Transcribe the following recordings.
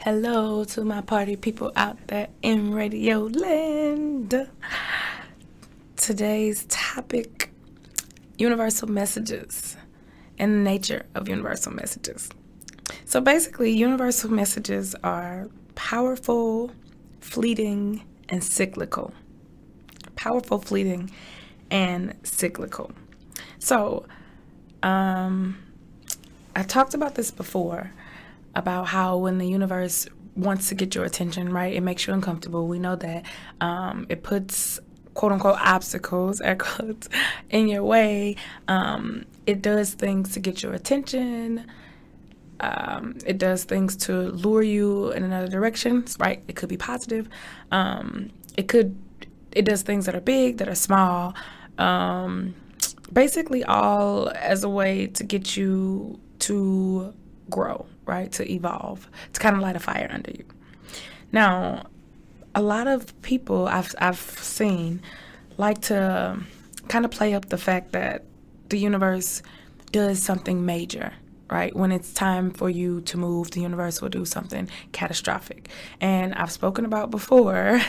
Hello to my party people out there in radio land. Today's topic, universal messages and the nature of universal messages. So basically, universal messages are powerful, fleeting, and cyclical. Powerful, fleeting, and cyclical. So, I talked about this before, about how when the universe wants to get your attention, right, it makes you uncomfortable. We know that it puts quote unquote obstacles, air quotes, in your way. It does things to get your attention. It does things to lure you in another direction, right? It could be positive. It does things that are big, that are small. Basically all as a way to get you to grow, right? To evolve, to kind of light a fire under you. Now, a lot of people I've seen like to kind of play up the fact that the universe does something major, right? When it's time for you to move, the universe will do something catastrophic. And I've spoken about before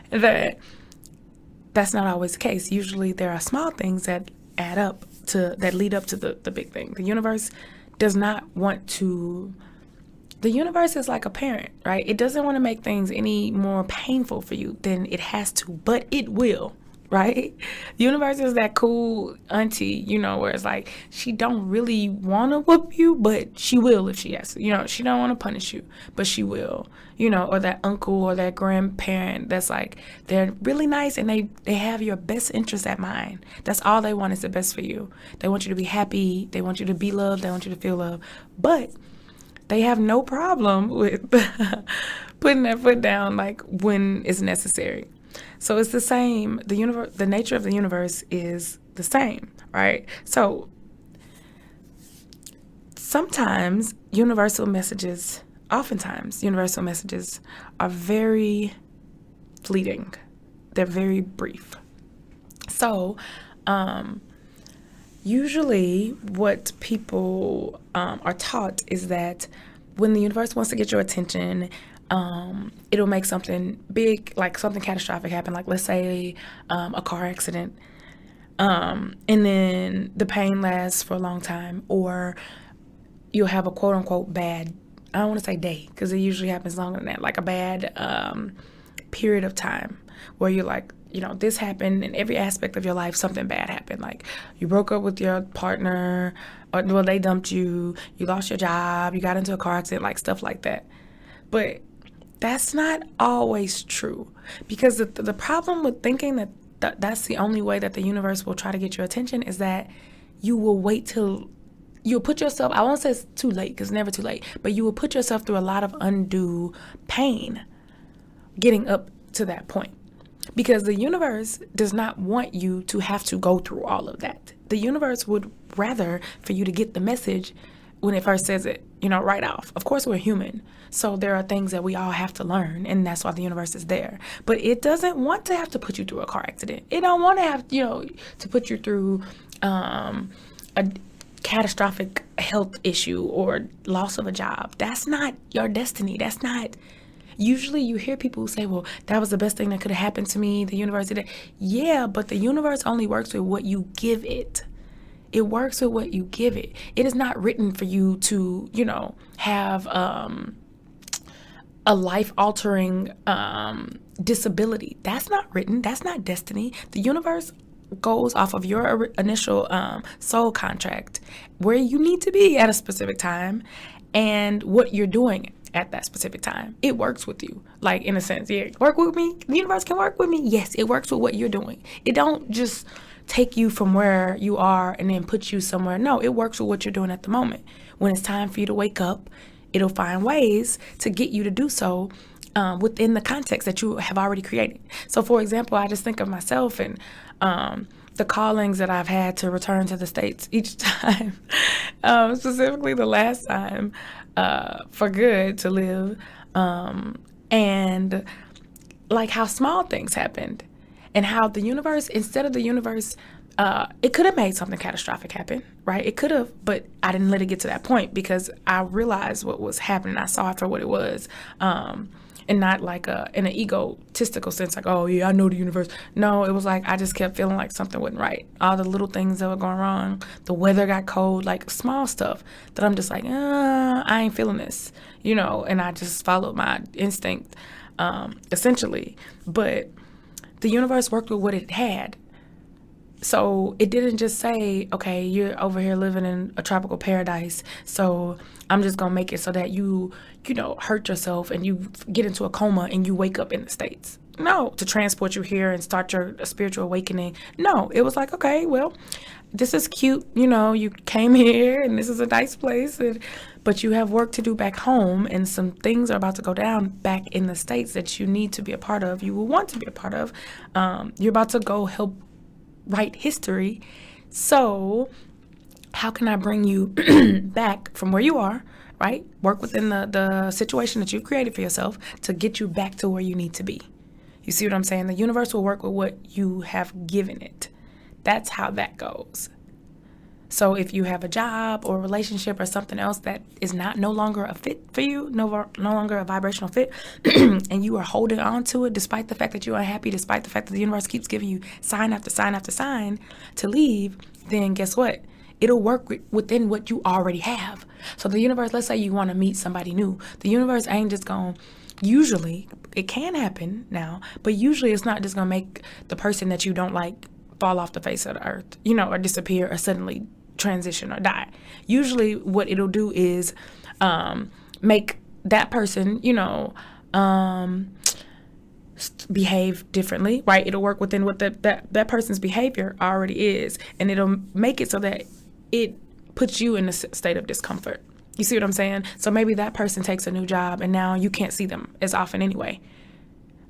that that's not always the case. Usually there are small things that lead up to the big thing. The universe does not want to. The universe is like a parent, right? It doesn't want to make things any more painful for you than it has to, but it will, right? The universe is that cool auntie, where it's like she don't really want to whoop you, but she will if she has to. She don't want to punish you, but she will. Or that uncle or that grandparent that's like, they're really nice and they have your best interest at mind. That's all they want is the best for you. They want you to be happy. They want you to be loved. They want you to feel love. But they have no problem with putting their foot down like when it's necessary. So it's the same. The nature of the universe is the same, right? So oftentimes, universal messages are very fleeting. They're very brief. So, usually what people are taught is that when the universe wants to get your attention, it'll make something big, like something catastrophic happen, like let's say a car accident, and then the pain lasts for a long time, or you'll have a quote unquote bad, I don't want to say day, because it usually happens longer than that, like a bad period of time where you're like, this happened in every aspect of your life, something bad happened. Like you broke up with your partner, or they dumped you, you lost your job, you got into a car accident, like stuff like that. But that's not always true, because the problem with thinking that that's the only way that the universe will try to get your attention is that you will wait till you'll put yourself, I won't say it's too late, because it's never too late, but you will put yourself through a lot of undue pain getting up to that point. Because the universe does not want you to have to go through all of that. The universe would rather for you to get the message when it first says it, right off. Of course, we're human. So there are things that we all have to learn, and that's why the universe is there. But it doesn't want to have to put you through a car accident. It don't want to have, to put you through a catastrophic health issue or loss of a job. That's not your destiny. That's not. Usually you hear people who say, well, that was the best thing that could have happened to me. The universe did it. Yeah, but the universe only works with what you give it. It works with what you give it. It is not written for you to, have a life-altering disability. That's not written. That's not destiny. The universe goes off of your initial soul contract, where you need to be at a specific time and what you're doing at that specific time. It works with you, like in a sense. Yeah, work with me. The universe can work with me. Yes, it works with what you're doing. It don't just take you from where you are and then put you somewhere. No, it works with what you're doing at the moment. When it's time for you to wake up, it'll find ways to get you to do so within the context that you have already created. So for example, I just think of myself and the callings that I've had to return to the States each time, specifically the last time, for good to live, and like how small things happened, and how the universe, instead of the universe it could have made something catastrophic happen, right? It could have, but I didn't let it get to that point because I realized what was happening. I saw it for what it was, and not like in an egotistical sense, like, oh yeah, I know the universe. No, it was like I just kept feeling like something wasn't right. All the little things that were going wrong, the weather got cold, like small stuff that I'm just like, I ain't feeling this, and I just followed my instinct, essentially. But the universe worked with what it had. So it didn't just say, okay, you're over here living in a tropical paradise, so I'm just going to make it so that you hurt yourself and you get into a coma and you wake up in the States. No, to transport you here and start your spiritual awakening. No, it was like, okay, well, this is cute. You came here and this is a nice place, but you have work to do back home, and some things are about to go down back in the States that you need to be a part of. You will want to be a part of. You're about to go help write history. So how can I bring you back from where you are, right? Work within the situation that you've created for yourself to get you back to where you need to be. You see what I'm saying? The universe will work with what you have given it. That's how that goes. So if you have a job or a relationship or something else that is no longer a fit for you, no longer a vibrational fit, and you are holding on to it despite the fact that you are unhappy, despite the fact that the universe keeps giving you sign after sign after sign to leave, then guess what? It'll work within what you already have. So the universe, let's say you want to meet somebody new. The universe ain't just going, usually, it can happen now, but usually it's not just going to make the person that you don't like fall off the face of the earth, or disappear or suddenly transition or die. Usually what it'll do is make that person, behave differently, right? It'll work within what that person's behavior already is, and it'll make it so that it puts you in a state of discomfort. You see what I'm saying? So maybe that person takes a new job and now you can't see them as often anyway.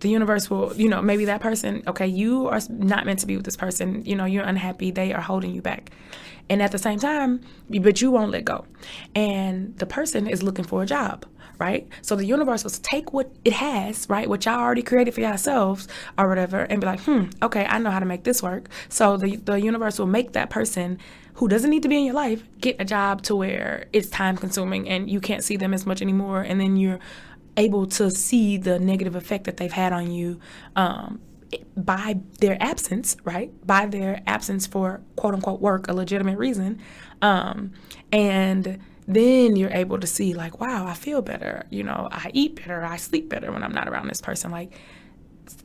The universe will, maybe that person, okay, you are not meant to be with this person. You're unhappy. They are holding you back. And at the same time, but you won't let go. And the person is looking for a job, right? So the universe will take what it has, right, what y'all already created for yourselves or whatever, and be like, okay, I know how to make this work. So the universe will make that person who doesn't need to be in your life get a job to where it's time consuming and you can't see them as much anymore. And then you're able to see the negative effect that they've had on you by their absence, right? By their absence for quote unquote work, a legitimate reason. And then you're able to see like, wow, I feel better. I eat better. I sleep better when I'm not around this person. Like,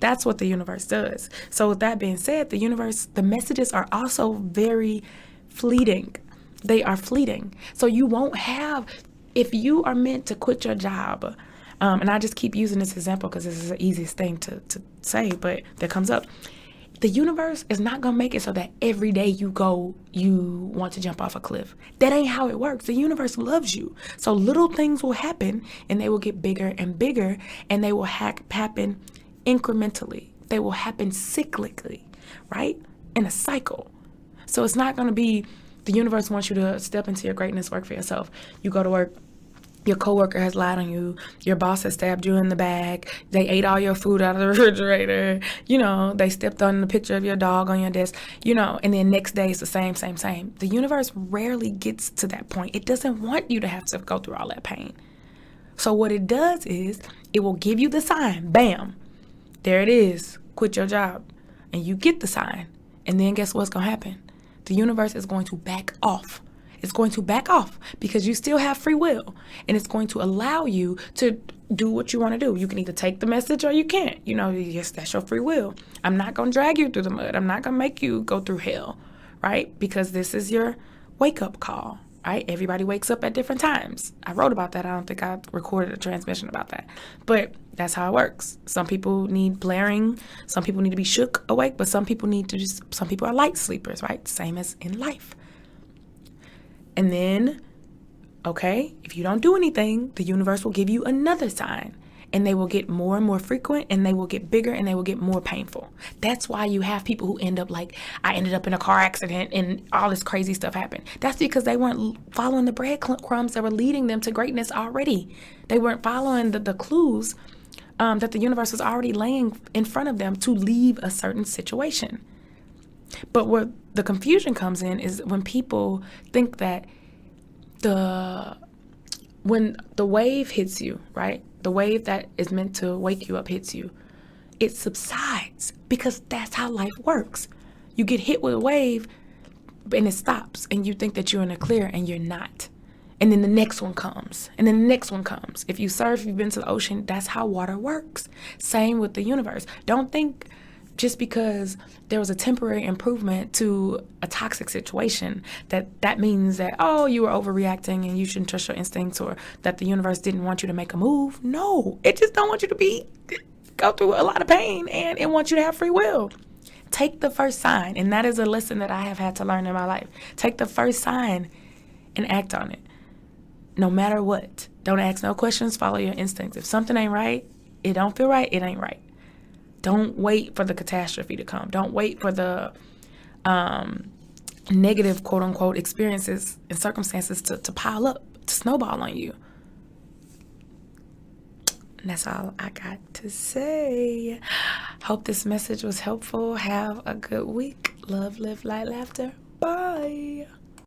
that's what the universe does. So with that being said, the messages are also very fleeting. They are fleeting. So you won't have, if you are meant to quit your job, and I just keep using this example because this is the easiest thing to say, but that comes up. The universe is not going to make it so that every day you want to jump off a cliff. That ain't how it works. The universe loves you. So little things will happen and they will get bigger and bigger, and they will happen incrementally. They will happen cyclically, right? In a cycle. So it's not going to be the universe wants you to step into your greatness, work for yourself. You go to work. Your coworker has lied on you. Your boss has stabbed you in the back. They ate all your food out of the refrigerator. They stepped on the picture of your dog on your desk, and then next day it's the same. The universe rarely gets to that point. It doesn't want you to have to go through all that pain. So what it does is it will give you the sign. Bam. There it is. Quit your job. And you get the sign. And then guess what's going to happen? The universe is going to back off. It's going to back off because you still have free will, and it's going to allow you to do what you want to do. You can either take the message or you can't. Yes, that's your free will. I'm not going to drag you through the mud. I'm not going to make you go through hell, right? Because this is your wake-up call, right? Everybody wakes up at different times. I wrote about that. I don't think I recorded a transmission about that, but that's how it works. Some people need blaring. Some people need to be shook awake, but some people are light sleepers, right? Same as in life. And then, okay, if you don't do anything, the universe will give you another sign, and they will get more and more frequent, and they will get bigger, and they will get more painful. That's why you have people who end up like, I ended up in a car accident and all this crazy stuff happened. That's because they weren't following the breadcrumbs that were leading them to greatness already. They weren't following the clues that the universe was already laying in front of them to leave a certain situation. But where the confusion comes in is when people think that when the wave hits you, right? The wave that is meant to wake you up hits you, it subsides because that's how life works. You get hit with a wave and it stops and you think that you're in a clear and you're not. And then the next one comes, and then the next one comes. If you surf, you've been to the ocean, that's how water works. Same with the universe. Don't think just because there was a temporary improvement to a toxic situation that means that, oh, you were overreacting and you shouldn't trust your instincts, or that the universe didn't want you to make a move. No, it just don't want you to go through a lot of pain, and it wants you to have free will. Take the first sign, and that is a lesson that I have had to learn in my life. Take the first sign and act on it. No matter what. Don't ask no questions, follow your instincts. If something ain't right, it don't feel right, it ain't right. Don't wait for the catastrophe to come. Don't wait for the negative, quote unquote, experiences and circumstances to pile up, to snowball on you. And that's all I got to say. Hope this message was helpful. Have a good week. Love, live, light, laughter. Bye.